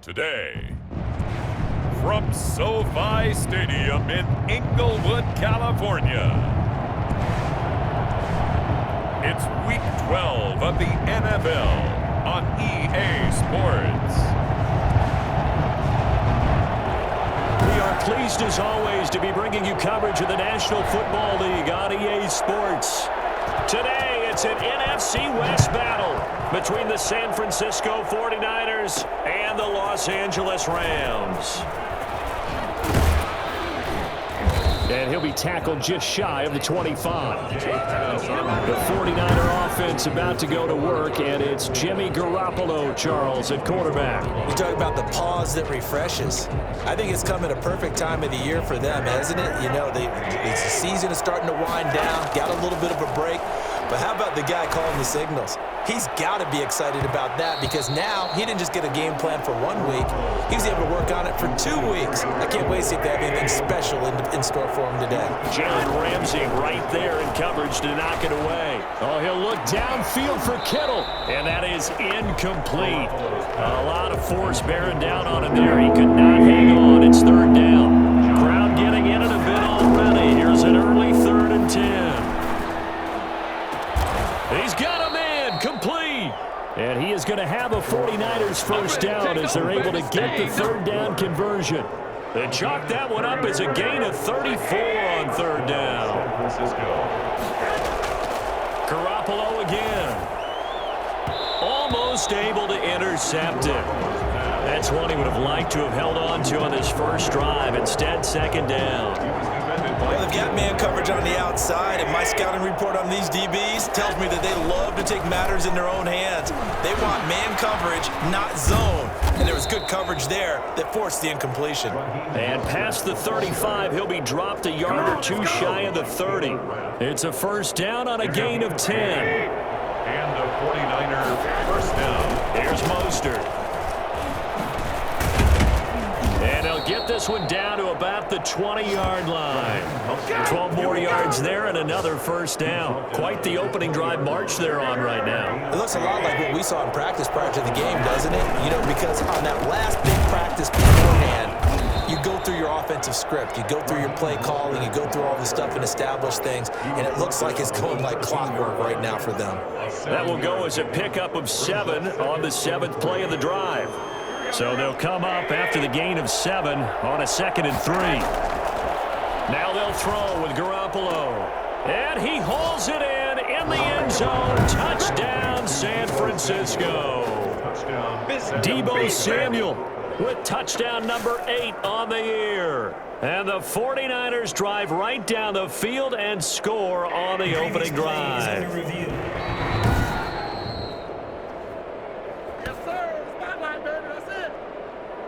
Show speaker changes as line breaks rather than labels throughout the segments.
today. From SoFi Stadium in Inglewood, California, it's Week 12 of the NFL on EA Sports.
We are pleased as always to be bringing you coverage of the National Football League on EA Sports. Today it's an NFC West battle between the San Francisco 49ers and the Los Angeles Rams. And he'll be tackled just shy of the 25. The 49er offense about to go to work, and it's Jimmy Garoppolo, Charles, at quarterback.
You talk about the pause that refreshes. I think it's come at a perfect time of the year for them, hasn't it? You know, the season is starting to wind down, got a little bit of a break. But how about the guy calling the signals? He's got to be excited about that because now he didn't just get a game plan for 1 week. He was able to work on it for 2 weeks. I can't wait to see if they have anything special in store for him today.
Jalen Ramsey right there in coverage to knock it away. Oh, he'll look downfield for Kittle, and that is incomplete. A lot of force bearing down on him there. He could not hang on. It's third down. Crowd getting in it a bit already. Here's an early 3rd and 10. He's got a man, complete. And he is going to have a 49ers first down as they're able to get the third down conversion. They chalk that one up as a gain of 34 on third down. Garoppolo again. Almost able to intercept it. That's one he would have liked to have held on to on this first drive. Instead, second down.
Well, they've got man coverage on the outside, and my scouting report on these DBs tells me that they love to take matters in their own hands. They want man coverage, not zone. And there was good coverage there that forced the incompletion.
And past the 35, he'll be dropped a yard or two shy of the 30. It's a first down on a gain of 10.
And the 49er first down.
Here's Mostert. And they'll get this one down to about the 20-yard line. 12 more yards there and another first down. Quite the opening drive march they're on right now.
It looks a lot like what we saw in practice prior to the game, doesn't it? You know, because on that last big practice beforehand, you go through your offensive script. You go through your play calling. You go through all the stuff and establish things. And it looks like it's going like clockwork right now for them.
That will go as a pickup of 7 on the 7th play of the drive. So they'll come up after the gain of 7 on a 2nd and 3. Now they'll throw with Garoppolo. And he hauls it in the end zone. Touchdown, San Francisco. Deebo Samuel with touchdown number 8 on the year. And the 49ers drive right down the field and score on the opening drive.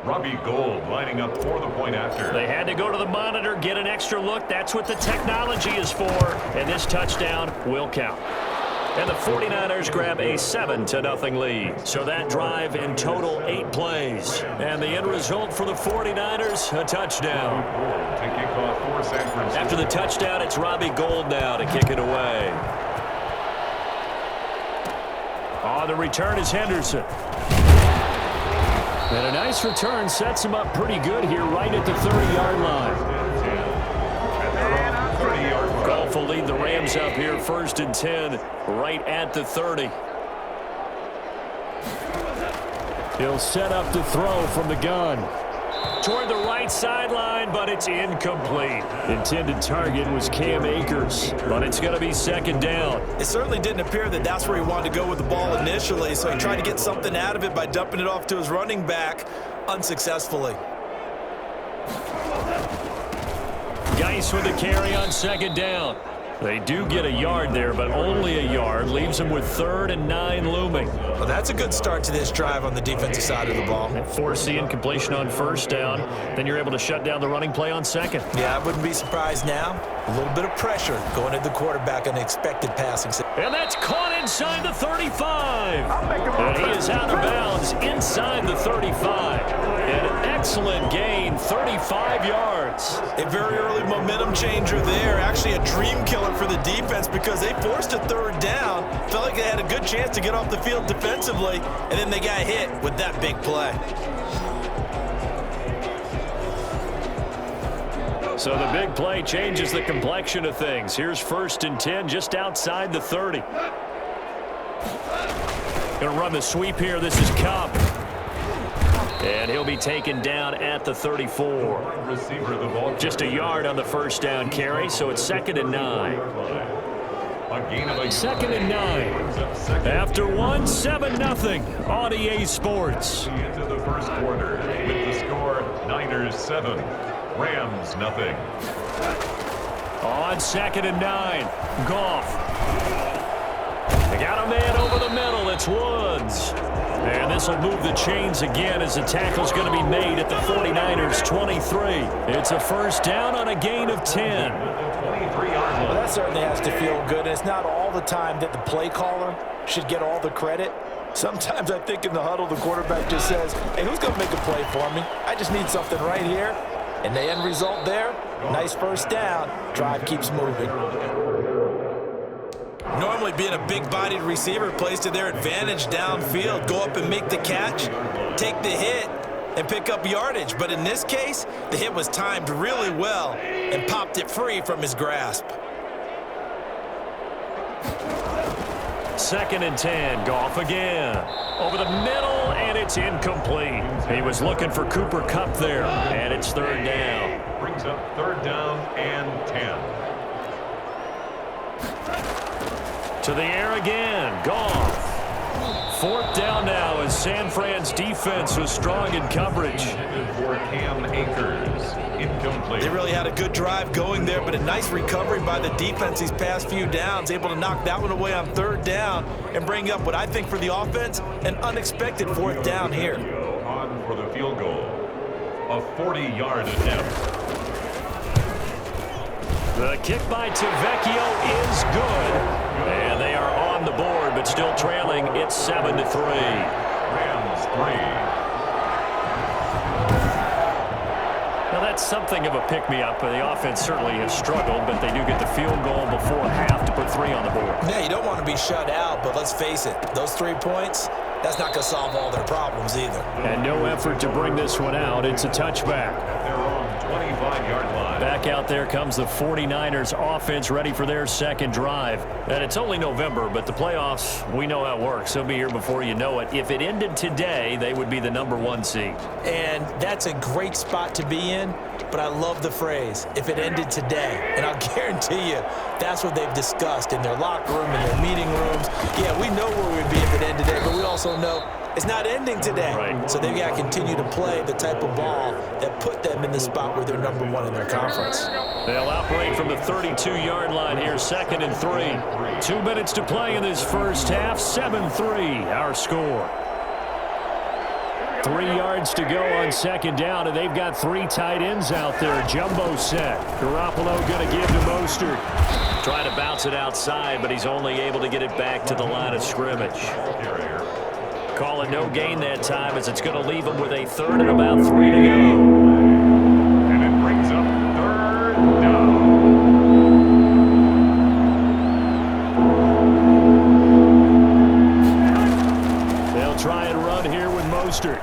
Robbie Gould lining up for the point after.
They had to go to the monitor, get an extra look. That's what the technology is for. And this touchdown will count. And the 49ers grab a 7-0 lead. So that drive in total 8 plays. And the end result for the 49ers, a touchdown. After the touchdown, it's Robbie Gould now to kick it away. On the return is Henderson. And a nice return sets him up pretty good here right at the 30-yard line. Goff will lead the Rams up here 1st and 10 right at the 30. He'll set up to throw from the gun. Toward the right sideline, but it's incomplete. Intended target was Cam Akers, but it's going to be 2nd down.
It certainly didn't appear that that's where he wanted to go with the ball initially, so he tried to get something out of it by dumping it off to his running back unsuccessfully.
Geis with the carry on 2nd down. They do get a yard there, but only a yard. Leaves them with 3rd and 9 looming.
Well, that's a good start to this drive on the defensive side of the ball.
Force the incompletion on 1st down. Then you're able to shut down the running play on 2nd.
Yeah, I wouldn't be surprised now. A little bit of pressure going at the quarterback on the expected passing.
And that's caught inside the 35. And he is out of bounds inside the 35. An excellent gain, 35 yards.
A very early momentum changer there. Actually a dream killer for the defense because they forced a 3rd down. Felt like they had a good chance to get off the field defensively, and then they got hit with that big play.
So the big play changes the complexion of things. Here's 1st and 10 just outside the 30. Going to run the sweep here. This is Cup. And he'll be taken down at the 34. Just a yard on the first down carry, so it's 2nd and 9. 2nd and 9. After 1, 7-0 on EA Sports.
Into the first quarter with the score Niners 7, Rams 0.
On 2nd and 9, Goff. They got a man over the middle. It's Woods. And this will move the chains again as the tackle's going to be made at the 49ers 23. It's a first down on a gain of 10.
Well, that certainly has to feel good. And it's not all the time that the play caller should get all the credit. Sometimes I think in the huddle, the quarterback just says, hey, who's going to make a play for me? I just need something right here. And the end result there, nice first down. Drive keeps moving. Normally being a big-bodied receiver plays to their advantage downfield. Go up and make the catch, take the hit, and pick up yardage. But in this case, the hit was timed really well and popped it free from his grasp.
2nd and 10, Goff again. Over the middle, and it's incomplete. He was looking for Cooper Kupp there, and it's 3rd down.
Brings up 3rd down and 10.
To the air again, Goff. 4th down now as San Fran's defense was strong in coverage.
For Cam Akers, incomplete.
They really had a good drive going there, but a nice recovery by the defense these past few downs, able to knock that one away on 3rd down and bring up what I think for the offense, an unexpected 4th down here.
On for the field goal, a 40-yard attempt.
The kick by Tavecchio is good. And they are on the board, but still trailing. It's 7-3.
Rams 3.
Now that's something of a pick-me-up. The offense certainly has struggled, but they do get the field goal before half to put 3 on the board.
Yeah, you don't want to be shut out, but let's face it, those 3 points, that's not going to solve all their problems either.
And no effort to bring this one out. It's a touchback.
They're on 25-yard line.
Back out there comes the 49ers offense ready for their 2nd drive. And it's only November, but the playoffs, we know how it works. They'll be here before you know it. If it ended today, they would be the #1 seed. And that's a great spot to be in, but I love the phrase, if it ended today. And I'll guarantee you, that's what they've discussed in their locker room, in their meeting rooms. Yeah, we know where we'd be if it ended today, but we also know it's not ending today. Right. So they've got to continue to play the type of ball that put them in the spot where they're #1 in their conference. They'll operate from the 32-yard line here, 2nd and 3. 2 minutes to play in this first half, 7-3 our score. 3 yards to go on 2nd down, and they've got 3 tight ends out there. Jumbo set. Garoppolo going to give to Mostert. Try to bounce it outside, but he's only able to get it back to the line of scrimmage. Call it no gain that time as it's going to leave him with a 3rd and about 3 to go.
And it brings up 3rd down.
They'll try and run here with Mostert.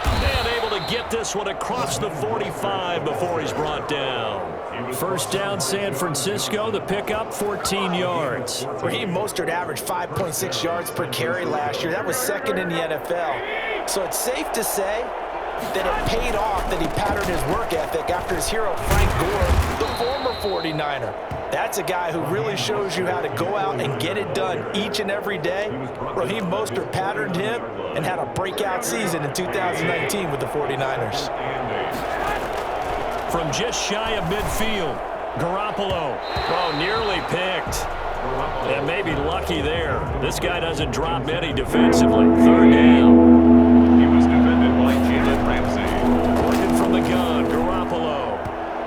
And able to get this one across the 45 before he's brought down. 1st down, San Francisco. The pickup, 14 yards.
Raheem Mostert averaged 5.6 yards per carry last year. That was 2nd in the NFL. So it's safe to say that it paid off that he patterned his work ethic after his hero, Frank Gore, the former 49er. That's a guy who really shows you how to go out and get it done each and every day. Raheem Mostert patterned him and had a breakout season in 2019 with the 49ers.
From just shy of midfield, Garoppolo. Oh, nearly picked. And maybe lucky there. This guy doesn't drop many defensively. 3rd down.
He was defended by Jalen Ramsey.
Working from the gun, Garoppolo.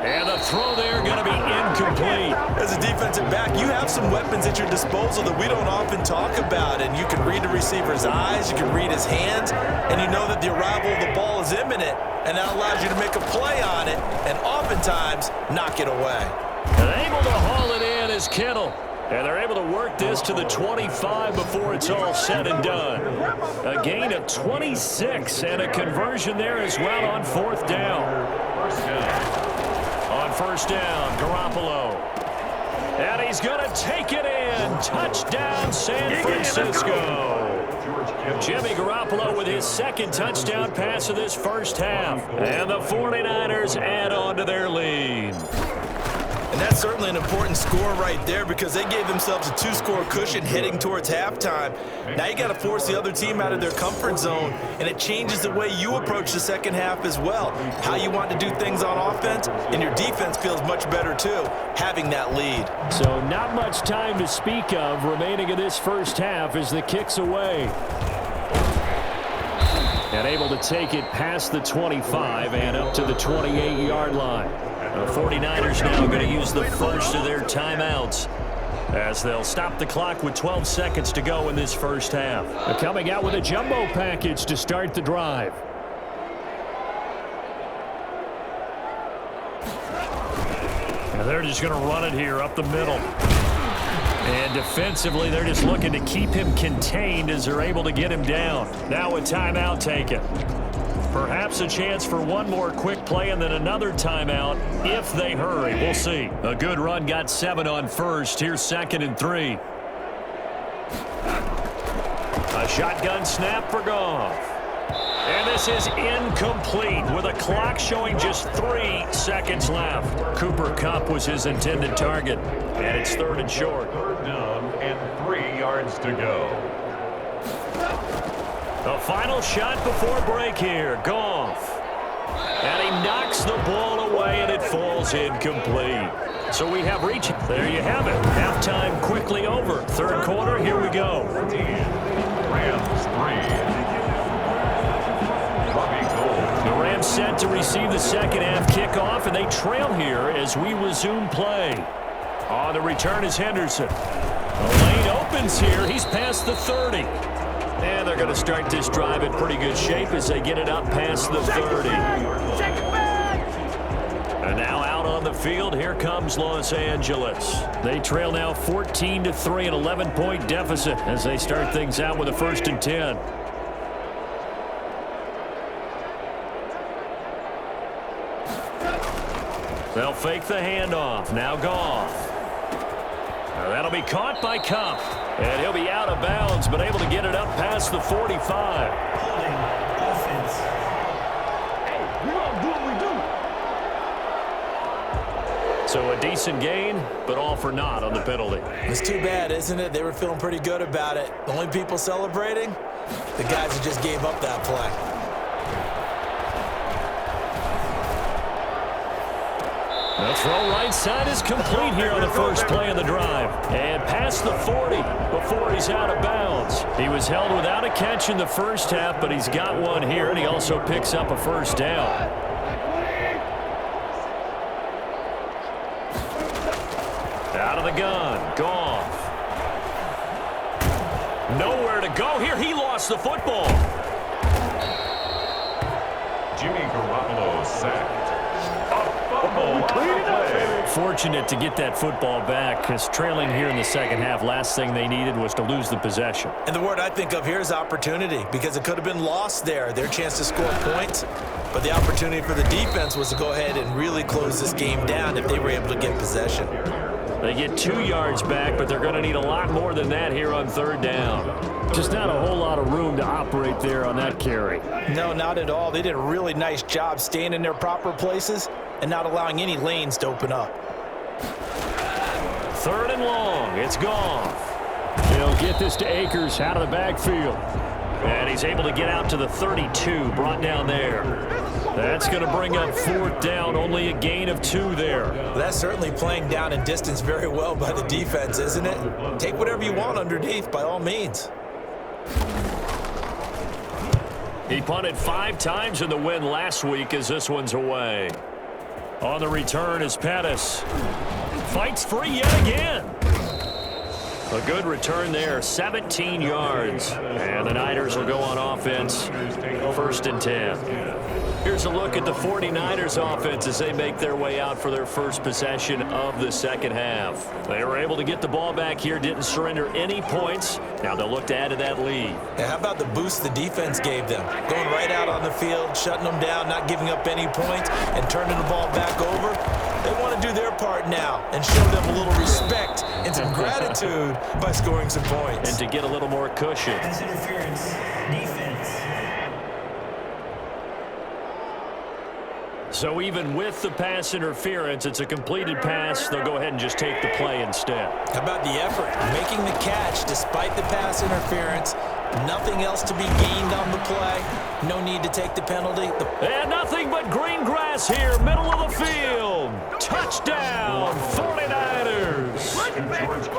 And the throw there going to be incomplete.
As a defensive back, you have some weapons at your disposal that we don't often talk about. And you can read the receiver's eyes, you can read his hands, and you know that the arrival of the ball is imminent. And that allows you to make a play on it and oftentimes knock it away.
And able to haul it in is Kittle. And they're able to work this to the 25 before it's all said and done. A gain of 26 and a conversion there as well on 4th down. first down. Garoppolo. And he's going to take it in. Touchdown, San Francisco. Jimmy Garoppolo with his second touchdown pass of this first half. And the 49ers add on to their lead.
And that's certainly an important score right there because they gave themselves a 2-score cushion heading towards halftime. Now you got to force the other team out of their comfort zone, and it changes the way you approach the second half as well. How you want to do things on offense, and your defense feels much better too, having that lead.
So not much time to speak of remaining in this first half as the kick's away. And able to take it past the 25 and up to the 28-yard line. The 49ers now going to use the first of their timeouts as they'll stop the clock with 12 seconds to go in this first half. They're coming out with a jumbo package to start the drive. And they're just going to run it here up the middle. And defensively, they're just looking to keep him contained as they're able to get him down. Now a timeout taken. Perhaps a chance for one more quick play and then another timeout if they hurry. We'll see. A good run got 7 on first. Here's 2nd and 3. A shotgun snap for Goff. And this is incomplete with a clock showing just 3 seconds left. Cooper Kupp was his intended target. And it's 3rd and short.
3rd down and 3 yards to go.
The final shot before break here. Goff. And he knocks the ball away, and it falls incomplete. So we have reached. There you have it. Halftime quickly over. 3rd quarter, here we go.
Rams 3.
The Rams set to receive the second half kickoff, and they trail here as we resume play. On the return is Henderson. The lane opens here. He's past the 30. And they're going to start this drive in pretty good shape as they get it up past the 30. And now out on the field, here comes Los Angeles. They trail now 14-3, an 11-point deficit as they start things out with a 1st and 10. They'll fake the handoff. Now Goff. That'll be caught by Kupp. And he'll be out of bounds, but able to get it up past the 45.
Holding offense. Hey, we all do what we do.
So a decent gain, but all for naught on the penalty.
It's too bad, isn't it? They were feeling pretty good about it. The only people celebrating? The guys who just gave up that play.
The throw right side is complete here on the first play of the drive. And past the 40 before he's out of bounds. He was held without a catch in the first half, but he's got one here, and he also picks up a first down. Out of the gun, Goff. Nowhere to go here. He lost the football.
Jimmy Garoppolo sacked.
Fortunate to get that football back because trailing here in the second half, last thing they needed was to lose the possession.
And the word I think of here is opportunity because it could have been lost there, their chance to score points. But the opportunity for the defense was to go ahead and really close this game down if they were able to get possession.
They get 2 yards back, but they're going to need a lot more than that here on 3rd down. Just not a whole lot of room to operate there on that carry.
No, not at all. They did a really nice job staying in their proper places and not allowing any lanes to open up.
3rd and long. It's Goff. He'll get this to Akers out of the backfield. And he's able to get out to the 32, brought down there. That's going to bring up 4th down, only a gain of 2 there.
Well, that's certainly playing down in distance very well by the defense, isn't it? Take whatever you want underneath, by all means.
He punted 5 times in the win last week as this one's away. On the return is Pettis. Fights free yet again. A good return there, 17 yards. And the Niners will go on offense, 1st and 10. Here's a look at the 49ers offense as they make their way out for their first possession of the second half. They were able to get the ball back here, didn't surrender any points. Now they'll look to add to that lead.
Yeah, how about the boost the defense gave them? Going right out on the field, shutting them down, not giving up any points, and turning the ball back over. They want to do their part now and show them a little respect and some gratitude by scoring some points.
And to get a little more cushion.
Pass interference. Defense.
So even with the pass interference, it's a completed pass. They'll go ahead and just take the play instead.
How about the effort? Making the catch despite the pass interference. Nothing else to be gained on the play. No need to take the penalty.
And nothing but green grass here, middle of the field. Touchdown, 49ers.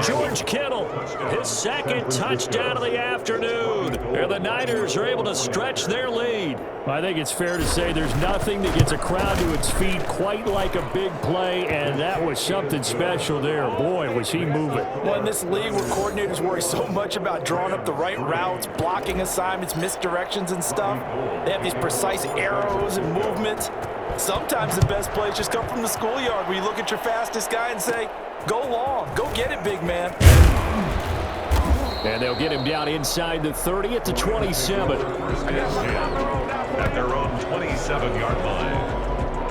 George Kittle, his second touchdown of the afternoon. And the Niners are able to stretch their lead. I think it's fair to say there's nothing that gets a crowd to its feet quite like a big play, and that was something special there. Boy, was he moving.
Well, in this league where coordinators worry so much about drawing up the right routes, blocking assignments, misdirections and stuff, they have these precise arrows and movements. Sometimes the best plays just come from the schoolyard where you look at your fastest guy and say, go long, go get it, big man.
And they'll get him down inside the 30 at the 27.
At their own 27-yard line.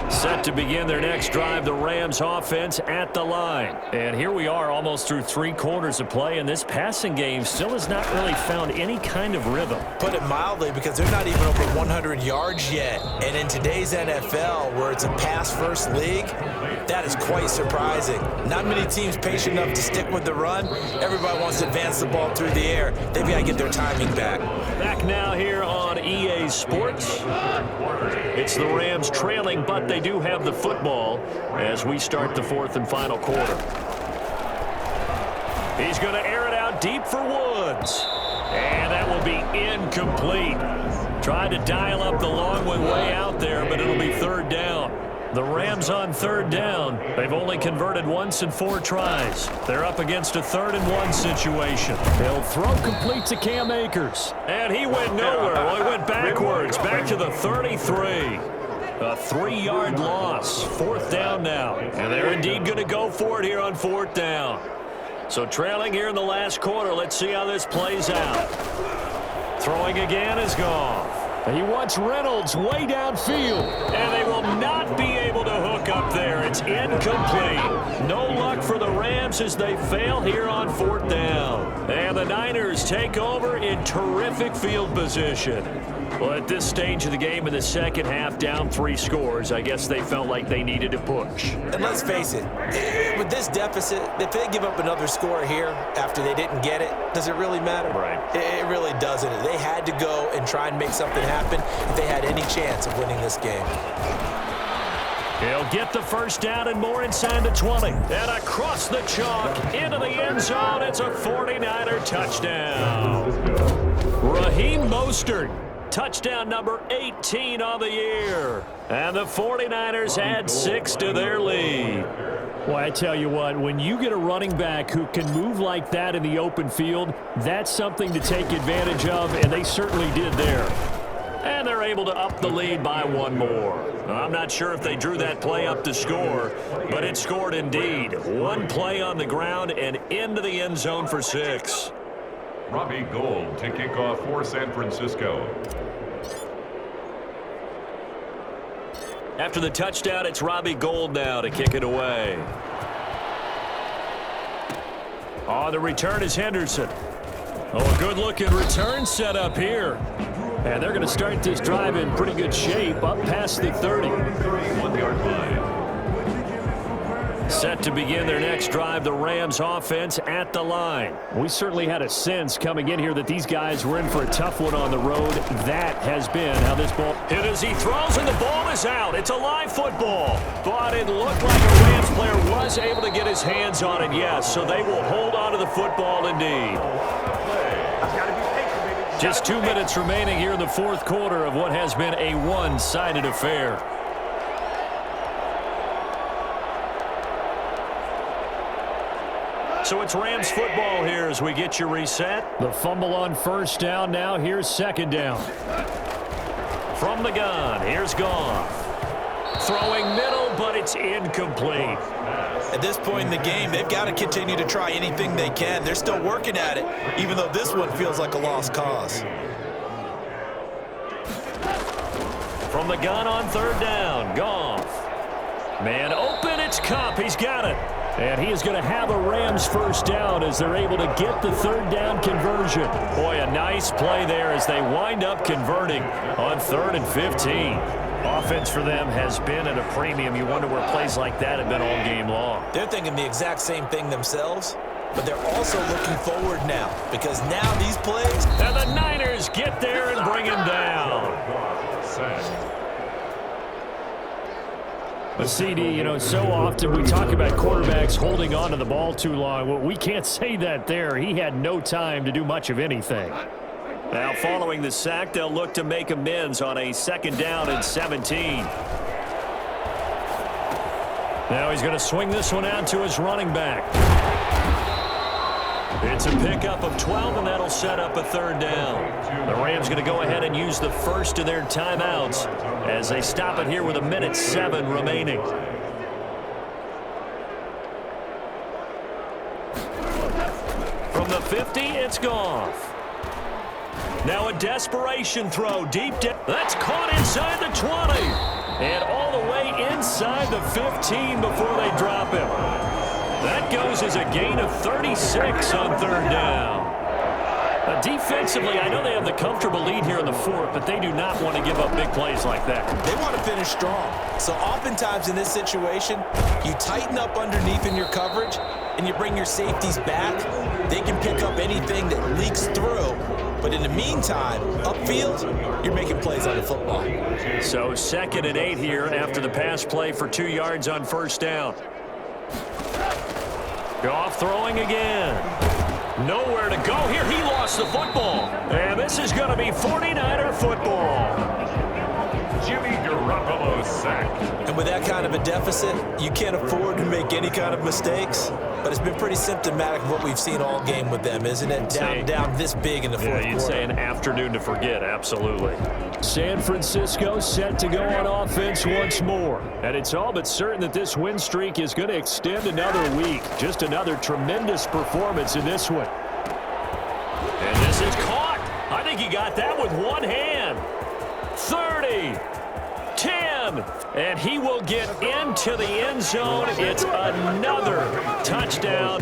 Set to begin their next drive, the Rams offense at the line. And here we are almost through 3 quarters of play, and this passing game still has not really found any kind of rhythm.
Put it mildly, because they're not even over 100 yards yet. And in today's NFL, where it's a pass-first league, that is quite surprising. Not many teams patient enough to stick with the run. Everybody wants to advance the ball through the air. They've got to get their timing back.
Back now here on EA Sports. It's the Rams trailing, but they do have the football as we start the 4th and final quarter. He's going to air it out deep for Woods. And that will be incomplete. Tried to dial up the long one way out there, but it'll be 3rd down. The Rams on 3rd down. They've only converted once in 4 tries. They're up against a 3rd and 1 situation. They'll throw complete to Cam Akers. And he went nowhere. Well, he went backwards, back to the 33. A 3-yard loss. 4th down now. And they're indeed going to go for it here on 4th down. So trailing here in the last quarter. Let's see how this plays out. Throwing again is Goff. He wants Reynolds way downfield. And they will not be able to hook up there. It's incomplete. No luck for the Rams as they fail here on 4th down. And the Niners take over in terrific field position. Well, at this stage of the game in the second half, down 3 scores, I guess they felt like they needed to push.
And let's face it, with this deficit, if they give up another score here after they didn't get it, does it really matter?
Right.
It really doesn't. They had to go and try and make something happen if they had any chance of winning this game.
He'll get the 1st down and more inside the 20. And across the chalk into the end zone. It's a 49er touchdown. Raheem Mostert. Touchdown number 18 on the year. And the 49ers add 6 to their lead. Well, I tell you what, when you get a running back who can move like that in the open field, that's something to take advantage of, and they certainly did there. And they're able to up the lead by 1 more. I'm not sure if they drew that play up to score, but it scored indeed. 1 play on the ground and into the end zone for 6.
Robbie Gould to kick off for San Francisco.
After the touchdown, it's Robbie Gould now to kick it away. On the return is Henderson. Oh, a good-looking return set up here. And they're going to start this drive in pretty good shape, up past the 30.
1-yard line.
Set to begin their next drive, the Rams offense at the line. We certainly had a sense coming in here that these guys were in for a tough one on the road. That has been how this ball hit as he throws, and the ball is out. It's a live football. But it looked like a Rams player was able to get his hands on it, yes. So they will hold on to the football indeed. Just 2 minutes remaining here in the 4th quarter of what has been a one-sided affair. So it's Rams football here as we get you reset. The fumble on 1st down now. Here's 2nd down. From the gun, here's Goff. Throwing middle, but it's incomplete.
At this point in the game, they've got to continue to try anything they can. They're still working at it, even though this one feels like a lost cause.
From the gun on 3rd down, Goff. Man open, it's Cup. He's got it. And he is going to have a Rams first down as they're able to get the third down conversion. Boy, a nice play there as they wind up converting on 3rd and 15. Offense for them has been at a premium. You wonder where plays like that have been all game long.
They're thinking the exact same thing themselves, but they're also looking forward now because now these plays.
And the Niners get there and bring him down. But CD, you know, so often we talk about quarterbacks holding on to the ball too long. Well, we can't say that there. He had no time to do much of anything. Now, following the sack, they'll look to make amends on a 2nd down and 17. Now he's going to swing this one out to his running back. It's a pickup of 12, and that'll set up a 3rd down. The Rams going to go ahead and use the first of their timeouts as they stop it here with 1:07 remaining. From the 50, it's Goff. Now a desperation throw deep down. That's caught inside the 20. And all the way inside the 15 before they drop him. That goes as a gain of 36 on 3rd down. Defensively, I know they have the comfortable lead here in the 4th, but they do not want to give up big plays like that.
They want to finish strong. So oftentimes in this situation, you tighten up underneath in your coverage, and you bring your safeties back. They can pick up anything that leaks through. But in the meantime, upfield, you're making plays on the football.
So 2nd and 8 here after the pass play for 2 yards on 1st down. Goff throwing again. Nowhere to go here. He lost the football. And this is going to be 49er football.
Jimmy Garoppolo sacked.
And with that kind of a deficit, you can't afford to make any kind of mistakes. But it's been pretty symptomatic of what we've seen all game with them, isn't it? Down this big in the 4th quarter.
Yeah, you'd say an afternoon to forget, absolutely. San Francisco set to go on offense once more. And it's all but certain that this win streak is going to extend another week. Just another tremendous performance in this one. And this is caught. I think he got that with one hand. 30. 10, and he will get into the end zone. It's another touchdown.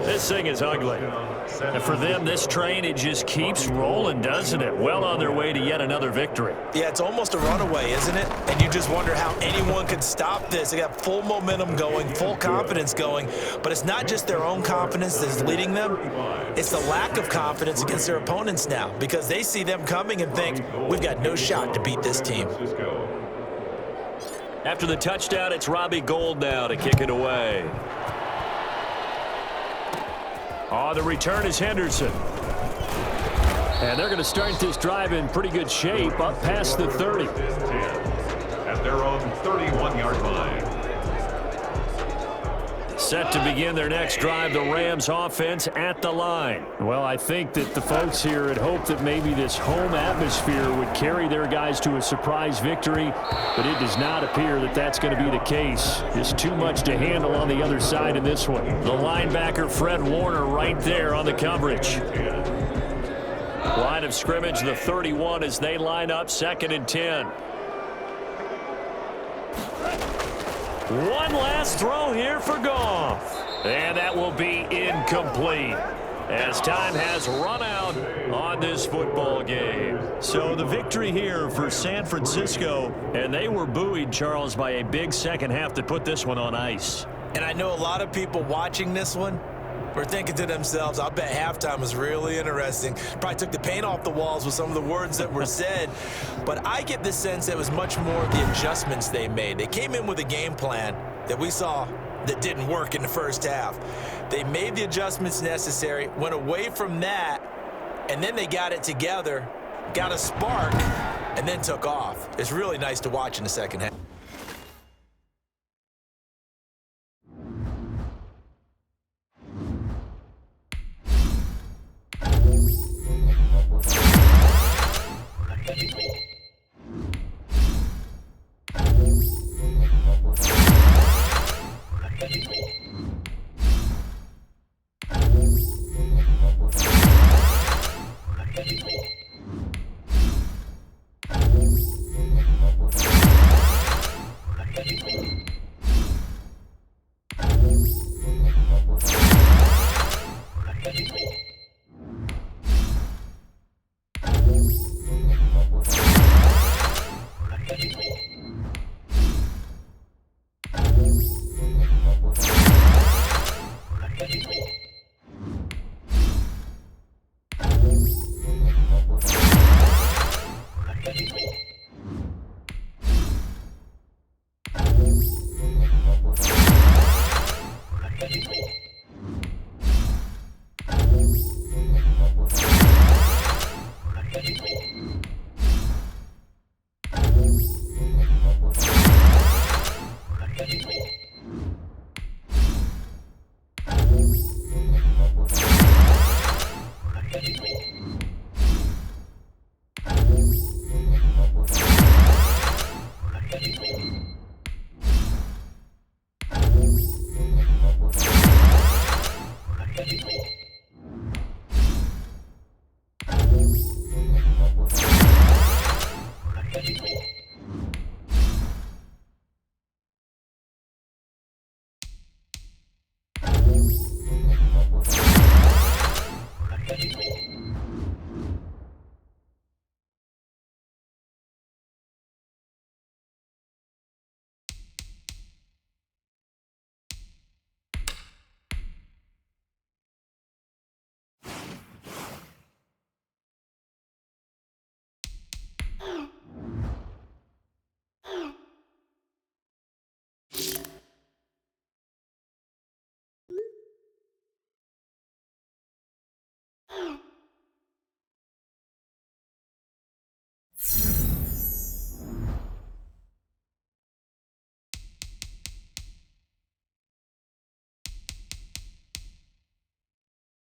This thing is ugly. And for them, this train, it just keeps rolling, doesn't it? Well on their way to yet another victory.
Yeah, it's almost a runaway, isn't it? And you just wonder how anyone could stop this. They got full momentum going, full confidence going. But it's not just their own confidence that's leading them. It's the lack of confidence against their opponents now because they see them coming and think, we've got no shot to beat this team.
After the touchdown, it's Robbie Gould now to kick it away. Oh, the return is Henderson. And they're going to start this drive in pretty good shape up past the 30.
At their own 31-yard line.
Set to begin their next drive, the Rams offense at the line. Well, I think that the folks here had hoped that maybe this home atmosphere would carry their guys to a surprise victory, but it does not appear that that's going to be the case. Just too much to handle on the other side in this one. The linebacker, Fred Warner, right there on the coverage. Line of scrimmage, the 31 as they line up 2nd and 10. One last throw here for Goff. And that will be incomplete as time has run out on this football game. So the victory here for San Francisco, and they were buoyed, Charles, by a big second half to put this one on ice.
And I know a lot of people watching this one were thinking to themselves, I bet halftime was really interesting. Probably took the paint off the walls with some of the words that were said. But I get the sense that it was much more of the adjustments they made. They came in with a game plan that we saw that didn't work in the first half. They made the adjustments necessary, went away from that, and then they got it together, got a spark, and then took off. It's really nice to watch in the second half.
Thank you.